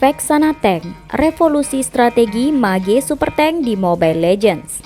Vexana Tank, revolusi strategi mage super tank di Mobile Legends.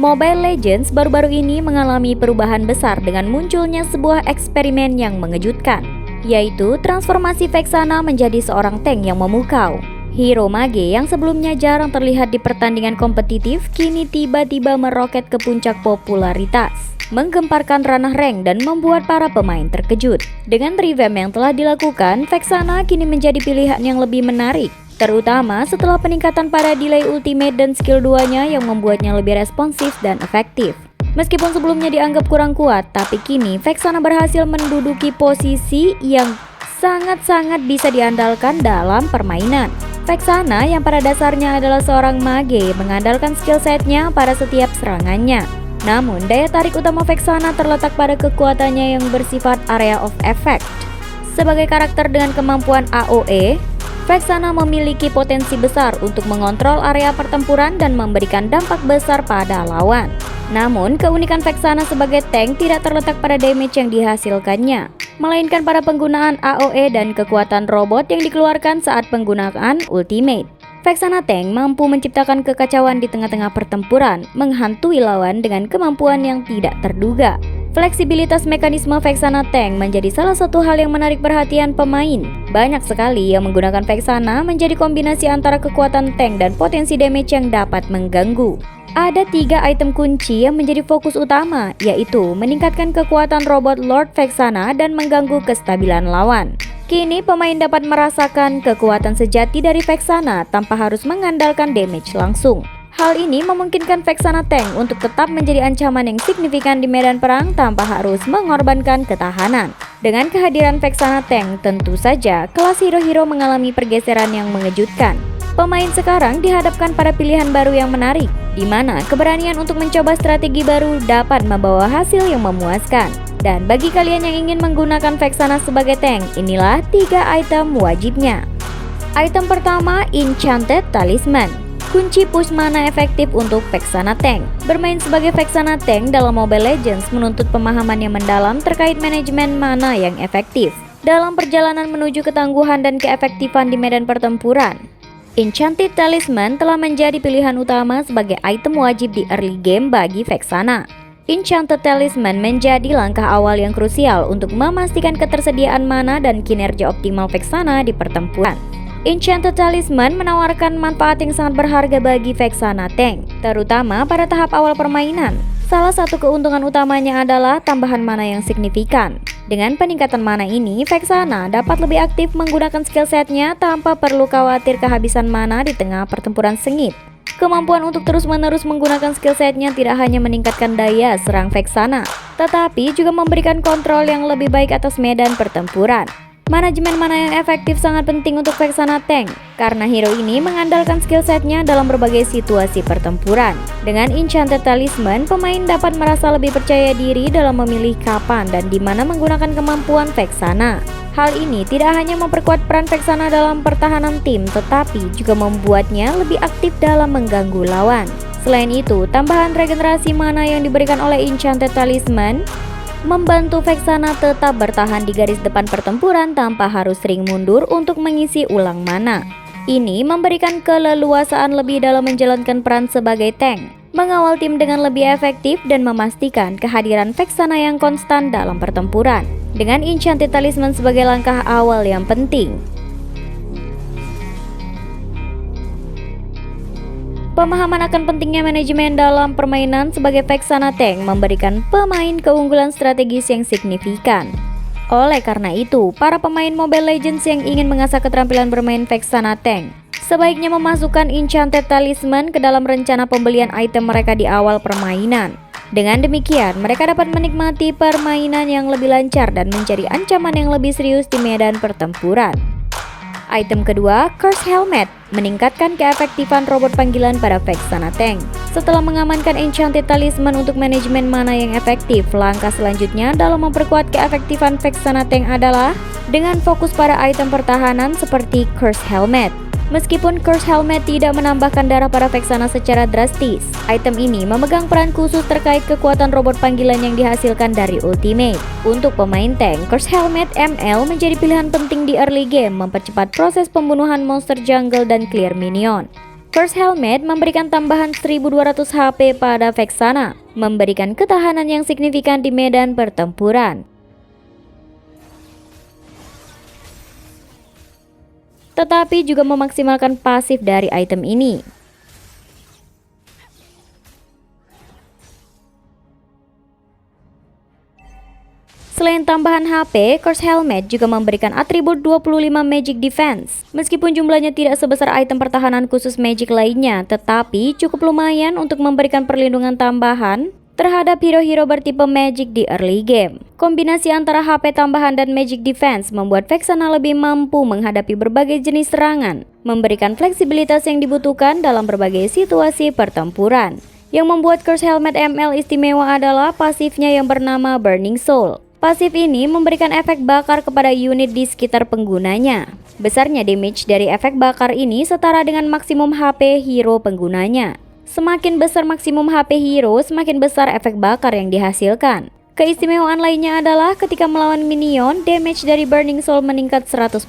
Mobile Legends baru-baru ini mengalami perubahan besar dengan munculnya sebuah eksperimen yang mengejutkan, yaitu transformasi Vexana menjadi seorang tank yang memukau. Hero mage yang sebelumnya jarang terlihat di pertandingan kompetitif kini tiba-tiba meroket ke puncak popularitas, menggemparkan ranah rank dan membuat para pemain terkejut. Dengan revamp yang telah dilakukan, Vexana kini menjadi pilihan yang lebih menarik, terutama setelah peningkatan pada delay ultimate dan skill 2-nya yang membuatnya lebih responsif dan efektif. Meskipun sebelumnya dianggap kurang kuat, tapi kini Vexana berhasil menduduki posisi yang sangat-sangat bisa diandalkan dalam permainan. Vexana yang pada dasarnya adalah seorang mage mengandalkan skill setnya pada setiap serangannya. Namun, daya tarik utama Vexana terletak pada kekuatannya yang bersifat area of effect. Sebagai karakter dengan kemampuan AOE, Vexana memiliki potensi besar untuk mengontrol area pertempuran dan memberikan dampak besar pada lawan. Namun, keunikan Vexana sebagai tank tidak terletak pada damage yang dihasilkannya, melainkan pada penggunaan AOE dan kekuatan robot yang dikeluarkan saat penggunaan ultimate. Vexana Tank mampu menciptakan kekacauan di tengah-tengah pertempuran, menghantui lawan dengan kemampuan yang tidak terduga. Fleksibilitas mekanisme Vexana Tank menjadi salah satu hal yang menarik perhatian pemain. Banyak sekali yang menggunakan Vexana menjadi kombinasi antara kekuatan tank dan potensi damage yang dapat mengganggu. Ada 3 item kunci yang menjadi fokus utama, yaitu meningkatkan kekuatan robot Lord Vexana dan mengganggu kestabilan lawan. Kini pemain dapat merasakan kekuatan sejati dari Vexana tanpa harus mengandalkan damage langsung. Hal ini memungkinkan Vexana Tank untuk tetap menjadi ancaman yang signifikan di medan perang tanpa harus mengorbankan ketahanan. Dengan kehadiran Vexana Tank, tentu saja kelas hero-hero mengalami pergeseran yang mengejutkan. Pemain sekarang dihadapkan pada pilihan baru yang menarik, di mana keberanian untuk mencoba strategi baru dapat membawa hasil yang memuaskan. Dan bagi kalian yang ingin menggunakan Vexana sebagai tank, inilah 3 item wajibnya. Item pertama, Enchanted Talisman. Kunci push mana efektif untuk Vexana Tank. Bermain sebagai Vexana Tank dalam Mobile Legends menuntut pemahaman yang mendalam terkait manajemen mana yang efektif dalam perjalanan menuju ketangguhan dan keefektifan di medan pertempuran. Enchanted Talisman telah menjadi pilihan utama sebagai item wajib di early game bagi Vexana. Enchanted Talisman menjadi langkah awal yang krusial untuk memastikan ketersediaan mana dan kinerja optimal Vexana di pertempuran. Enchanted Talisman menawarkan manfaat yang sangat berharga bagi Vexana Tank, terutama pada tahap awal permainan. Salah satu keuntungan utamanya adalah tambahan mana yang signifikan. Dengan peningkatan mana ini, Vexana dapat lebih aktif menggunakan skill setnya tanpa perlu khawatir kehabisan mana di tengah pertempuran sengit. Kemampuan untuk terus-menerus menggunakan skill setnya tidak hanya meningkatkan daya serang Vexana, tetapi juga memberikan kontrol yang lebih baik atas medan pertempuran. Manajemen mana yang efektif sangat penting untuk Vexana Tank, karena hero ini mengandalkan skill setnya dalam berbagai situasi pertempuran. Dengan Enchanted Talisman, pemain dapat merasa lebih percaya diri dalam memilih kapan dan di mana menggunakan kemampuan Vexana. Hal ini tidak hanya memperkuat peran Vexana dalam pertahanan tim, tetapi juga membuatnya lebih aktif dalam mengganggu lawan. Selain itu, tambahan regenerasi mana yang diberikan oleh Enchanted Talisman membantu Vexana tetap bertahan di garis depan pertempuran tanpa harus sering mundur untuk mengisi ulang mana. Ini memberikan keleluasaan lebih dalam menjalankan peran sebagai tank, mengawal tim dengan lebih efektif dan memastikan kehadiran Vexana yang konstan dalam pertempuran. Dengan Enchanted Talisman sebagai langkah awal yang penting, pemahaman akan pentingnya manajemen dalam permainan sebagai Vexana Tank memberikan pemain keunggulan strategis yang signifikan. Oleh karena itu, para pemain Mobile Legends yang ingin mengasah keterampilan bermain Vexana Tank sebaiknya memasukkan Enchanted Talisman ke dalam rencana pembelian item mereka di awal permainan. Dengan demikian, mereka dapat menikmati permainan yang lebih lancar dan mencari ancaman yang lebih serius di medan pertempuran. Item kedua, Curse Helmet, meningkatkan keefektifan robot panggilan pada Vexana Tank. Setelah mengamankan Enchanted Talisman untuk manajemen mana yang efektif, langkah selanjutnya dalam memperkuat keefektifan Vexana Tank adalah dengan fokus pada item pertahanan seperti Curse Helmet. Meskipun Curse Helmet tidak menambahkan darah pada Vexana secara drastis, item ini memegang peran khusus terkait kekuatan robot panggilan yang dihasilkan dari Ultimate. Untuk pemain tank, Curse Helmet ML menjadi pilihan penting di early game, mempercepat proses pembunuhan monster jungle dan clear minion. Curse Helmet memberikan tambahan 1200 HP pada Vexana, memberikan ketahanan yang signifikan di medan pertempuran. Tetapi juga memaksimalkan pasif dari item ini. Selain tambahan HP, Curse Helmet juga memberikan atribut 25 Magic Defense. Meskipun jumlahnya tidak sebesar item pertahanan khusus Magic lainnya, tetapi cukup lumayan untuk memberikan perlindungan tambahan terhadap hero-hero bertipe Magic di early game. Kombinasi antara HP tambahan dan Magic Defense membuat Vexana lebih mampu menghadapi berbagai jenis serangan, memberikan fleksibilitas yang dibutuhkan dalam berbagai situasi pertempuran. Yang membuat Curse Helmet ML istimewa adalah pasifnya yang bernama Burning Soul. Pasif ini memberikan efek bakar kepada unit di sekitar penggunanya. Besarnya damage dari efek bakar ini setara dengan maksimum HP hero penggunanya. Semakin besar maksimum HP hero, semakin besar efek bakar yang dihasilkan. Keistimewaan lainnya adalah ketika melawan minion, damage dari Burning Soul meningkat 100%.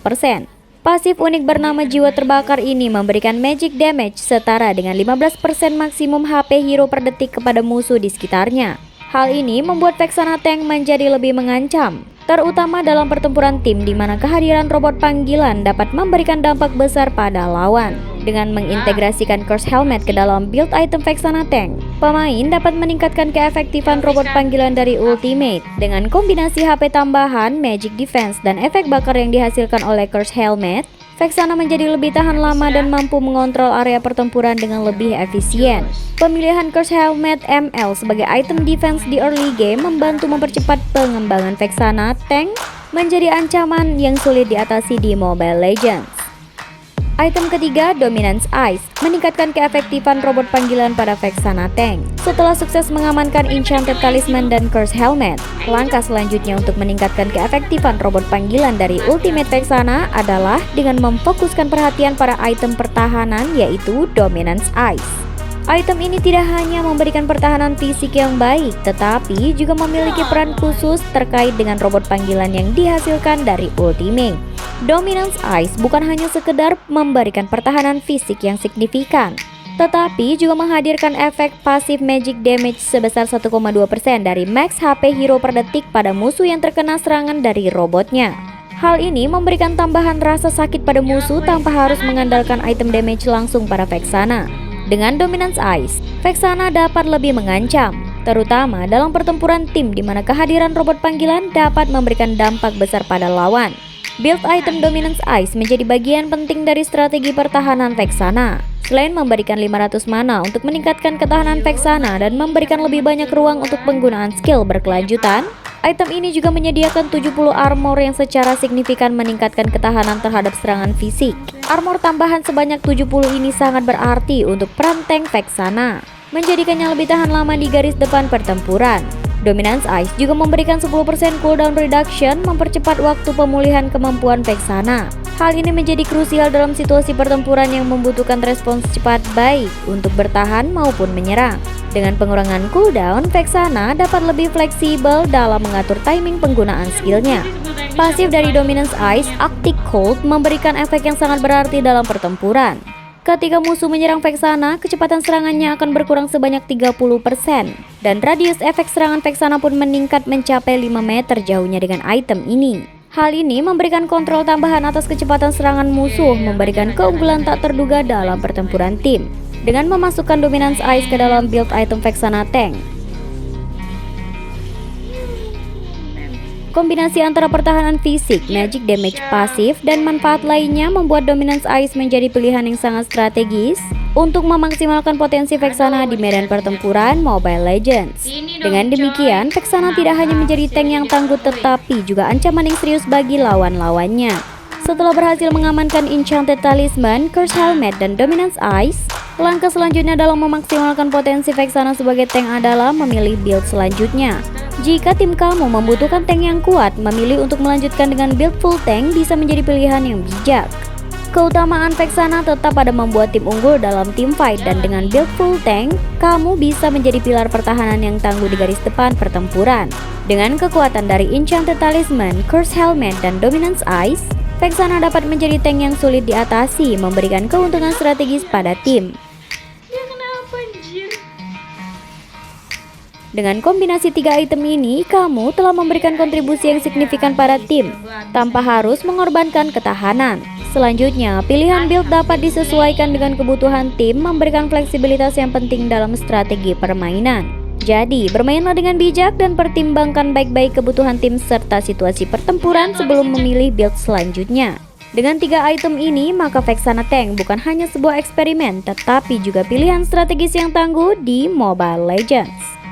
Pasif unik bernama Jiwa Terbakar ini memberikan magic damage setara dengan 15% maksimum HP hero per detik kepada musuh di sekitarnya. Hal ini membuat Vexana Tank menjadi lebih mengancam, terutama dalam pertempuran tim di mana kehadiran robot panggilan dapat memberikan dampak besar pada lawan. Dengan mengintegrasikan Curse Helmet ke dalam build item Vexana Tank, pemain dapat meningkatkan keefektifan robot panggilan dari Ultimate. Dengan kombinasi HP tambahan, Magic Defense, dan efek bakar yang dihasilkan oleh Curse Helmet, Vexana menjadi lebih tahan lama dan mampu mengontrol area pertempuran dengan lebih efisien. Pemilihan Curse Helmet ML sebagai item defense di early game membantu mempercepat pengembangan Vexana Tank menjadi ancaman yang sulit diatasi di Mobile Legends. Item ketiga, Dominance Ice, meningkatkan keefektifan robot panggilan pada Vexana Tank. Setelah sukses mengamankan Enchanted Talisman dan Curse Helmet, langkah selanjutnya untuk meningkatkan keefektifan robot panggilan dari Ultimate Vexana adalah dengan memfokuskan perhatian pada item pertahanan, yaitu Dominance Ice. Item ini tidak hanya memberikan pertahanan fisik yang baik, tetapi juga memiliki peran khusus terkait dengan robot panggilan yang dihasilkan dari Ultimate. Dominance Ice bukan hanya sekedar memberikan pertahanan fisik yang signifikan, tetapi juga menghadirkan efek pasif magic damage sebesar 1,2% dari max HP hero per detik pada musuh yang terkena serangan dari robotnya. Hal ini memberikan tambahan rasa sakit pada musuh tanpa harus mengandalkan item damage langsung pada Vexana. Dengan Dominance Ice, Vexana dapat lebih mengancam, terutama dalam pertempuran tim di mana kehadiran robot panggilan dapat memberikan dampak besar pada lawan. Build item Dominance Ice menjadi bagian penting dari strategi pertahanan Vexana. Selain memberikan 500 mana untuk meningkatkan ketahanan Vexana dan memberikan lebih banyak ruang untuk penggunaan skill berkelanjutan, item ini juga menyediakan 70 armor yang secara signifikan meningkatkan ketahanan terhadap serangan fisik. Armor tambahan sebanyak 70 ini sangat berarti untuk peran tank Vexana, menjadikannya lebih tahan lama di garis depan pertempuran. Dominance Ice juga memberikan 10% cooldown reduction, mempercepat waktu pemulihan kemampuan Vexana. Hal ini menjadi krusial dalam situasi pertempuran yang membutuhkan respons cepat baik untuk bertahan maupun menyerang. Dengan pengurangan cooldown, Vexana dapat lebih fleksibel dalam mengatur timing penggunaan skillnya. Pasif dari Dominance Ice, Arctic Cold, memberikan efek yang sangat berarti dalam pertempuran. Ketika musuh menyerang Vexana, kecepatan serangannya akan berkurang sebanyak 30%, dan radius efek serangan Vexana pun meningkat mencapai 5 meter jauhnya dengan item ini. Hal ini memberikan kontrol tambahan atas kecepatan serangan musuh, memberikan keunggulan tak terduga dalam pertempuran tim. Dengan memasukkan Dominance Ice ke dalam build item Vexana Tank, kombinasi antara pertahanan fisik, magic damage pasif, dan manfaat lainnya membuat Dominance Ice menjadi pilihan yang sangat strategis untuk memaksimalkan potensi Vexana di medan pertempuran Mobile Legends. Dengan demikian, Vexana tidak hanya menjadi tank yang tangguh tetapi juga ancaman yang serius bagi lawan-lawannya. Setelah berhasil mengamankan Enchanted Talisman, Curse Helmet, dan Dominance Ice, langkah selanjutnya dalam memaksimalkan potensi Vexana sebagai tank adalah memilih build selanjutnya. Jika tim kamu membutuhkan tank yang kuat, memilih untuk melanjutkan dengan build full tank bisa menjadi pilihan yang bijak. Keutamaan Vexana tetap ada membuat tim unggul dalam team fight, dan dengan build full tank, kamu bisa menjadi pilar pertahanan yang tangguh di garis depan pertempuran. Dengan kekuatan dari Enchanted Talisman, Curse Helmet, dan Dominance Eyes, Vexana dapat menjadi tank yang sulit diatasi, memberikan keuntungan strategis pada tim. Dengan kombinasi 3 item ini, kamu telah memberikan kontribusi yang signifikan pada tim, tanpa harus mengorbankan ketahanan. Selanjutnya, pilihan build dapat disesuaikan dengan kebutuhan tim, memberikan fleksibilitas yang penting dalam strategi permainan. Jadi, bermainlah dengan bijak dan pertimbangkan baik-baik kebutuhan tim serta situasi pertempuran sebelum memilih build selanjutnya. Dengan 3 item ini, maka Vexana Tank bukan hanya sebuah eksperimen, tetapi juga pilihan strategis yang tangguh di Mobile Legends.